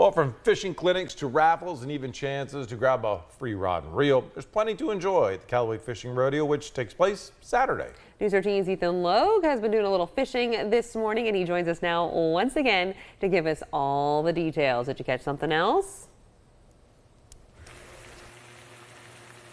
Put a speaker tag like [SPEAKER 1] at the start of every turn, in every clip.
[SPEAKER 1] Well, from fishing clinics to raffles and even chances to grab a free rod and reel, there's plenty to enjoy at the Callaway Fishing Rodeo, which takes place Saturday.
[SPEAKER 2] News 13's Ethan Logue has been doing a little fishing this morning, and he joins us now once again to give us all the details. Did you catch something else?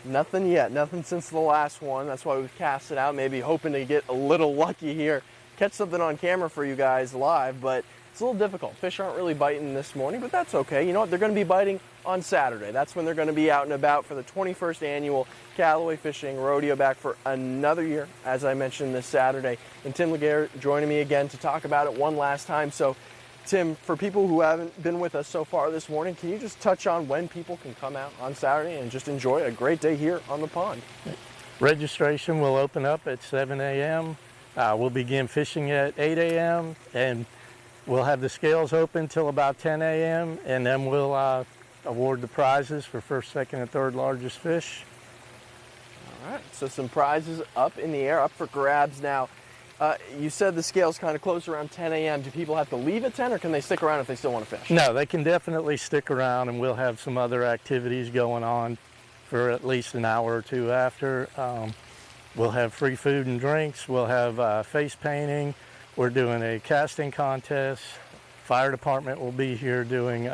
[SPEAKER 3] Nothing yet, nothing since the last one. That's why we've cast it out, maybe hoping to get a little lucky here, catch something on camera for you guys live, but it's a little difficult. Fish aren't really biting this morning, but that's okay. You know what? They're going to be biting on Saturday. That's when they're going to be out and about for the 21st annual Callaway Fishing Rodeo, back for another year, as I mentioned, this Saturday. And Tim Laguerre joining me again to talk about it one last time. So, Tim, for people who haven't been with us so far this morning, can you just touch on when people can come out on Saturday and just enjoy a great day here on the pond?
[SPEAKER 4] Registration will open up at 7 a.m. We'll begin fishing at 8 a.m. and we'll have the scales open till about 10 a.m. and then we'll award the prizes for first, second, and third largest fish.
[SPEAKER 3] All right, so some prizes up in the air, up for grabs now. You said the scales kind of close around 10 a.m. Do people have to leave at 10, or can they stick around if they still want to fish?
[SPEAKER 4] No, they can definitely stick around, and we'll have some other activities going on for at least an hour or two after. We'll have free food and drinks. We'll have face painting. We're doing a casting contest. Fire department will be here doing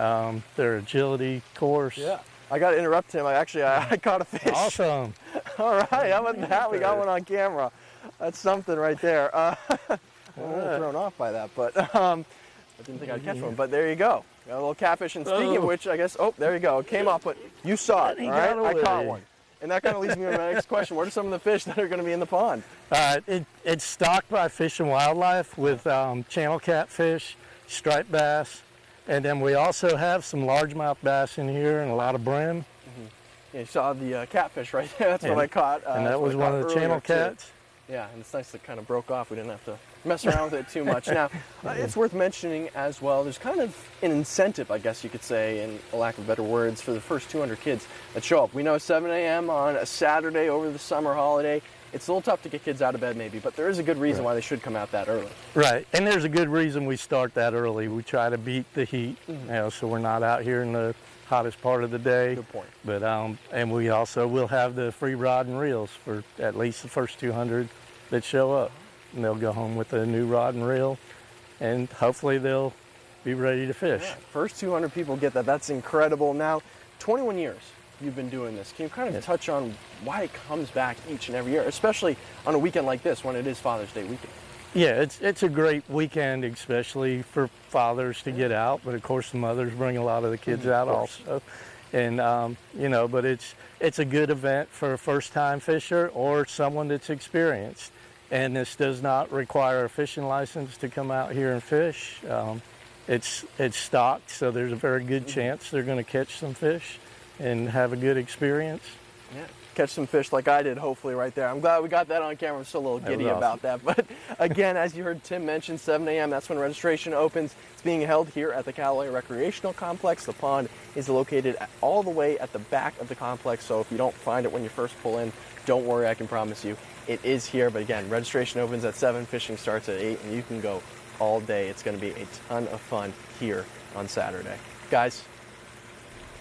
[SPEAKER 4] their agility course.
[SPEAKER 3] Yeah, I got to interrupt him. I caught a fish.
[SPEAKER 4] Awesome.
[SPEAKER 3] All right, how about that? We got one on camera. That's something right there. I'm a little thrown off by that, but I didn't think I'd catch one. But there you go. Got a little catfish. And speaking of which, I guess, oh, there you go. It came up, but you saw it, all right? I caught one. And that kind of leads me to my next question. What are some of the fish that are going to be in the pond?
[SPEAKER 4] It's stocked by Fish and Wildlife with channel catfish, striped bass, and then we also have some largemouth bass in here and a lot of brim.
[SPEAKER 3] Mm-hmm. Yeah, you saw the catfish right there. That's what I caught.
[SPEAKER 4] And that was one of the channel cats.
[SPEAKER 3] Yeah, and it's nice that it kind of broke off. We didn't have to mess around with it too much. Now, it's worth mentioning as well, there's kind of an incentive, I guess you could say, in a lack of better words, for the first 200 kids that show up. We know 7 a.m. on a Saturday over the summer holiday. It's a little tough to get kids out of bed maybe, but there is a good reason why they should come out that early.
[SPEAKER 4] Right, and there's a good reason we start that early. We try to beat the heat, you know, so we're not out here in the hottest part of the day.
[SPEAKER 3] Good point.
[SPEAKER 4] But and we also will have the free rod and reels for at least the first 200 that show up. And they'll go home with a new rod and reel, and hopefully they'll be ready to fish.
[SPEAKER 3] Yeah, first 200 people get that. That's incredible. Now, 21 years you've been doing this. Can you kind of touch on why it comes back each and every year, especially on a weekend like this when it is Father's Day weekend?
[SPEAKER 4] Yeah, it's a great weekend, especially for fathers to get out, but of course the mothers bring a lot of the kids out also. And you know, but it's a good event for a first-time fisher or someone that's experienced. And this does not require a fishing license to come out here and fish. It's stocked, so there's a very good chance they're going to catch some fish and have a good experience.
[SPEAKER 3] Yeah, catch some fish like I did, hopefully, right there. I'm glad we got that on camera. I'm still a little giddy about that. But again, as you heard Tim mention, 7 a.m., that's when registration opens. It's being held here at the Callaway Recreational Complex. The pond is located all the way at the back of the complex, so if you don't find it when you first pull in, don't worry, I can promise you it is here. But again, registration opens at 7, fishing starts at 8, and you can go all day. It's going to be a ton of fun here on Saturday. Guys,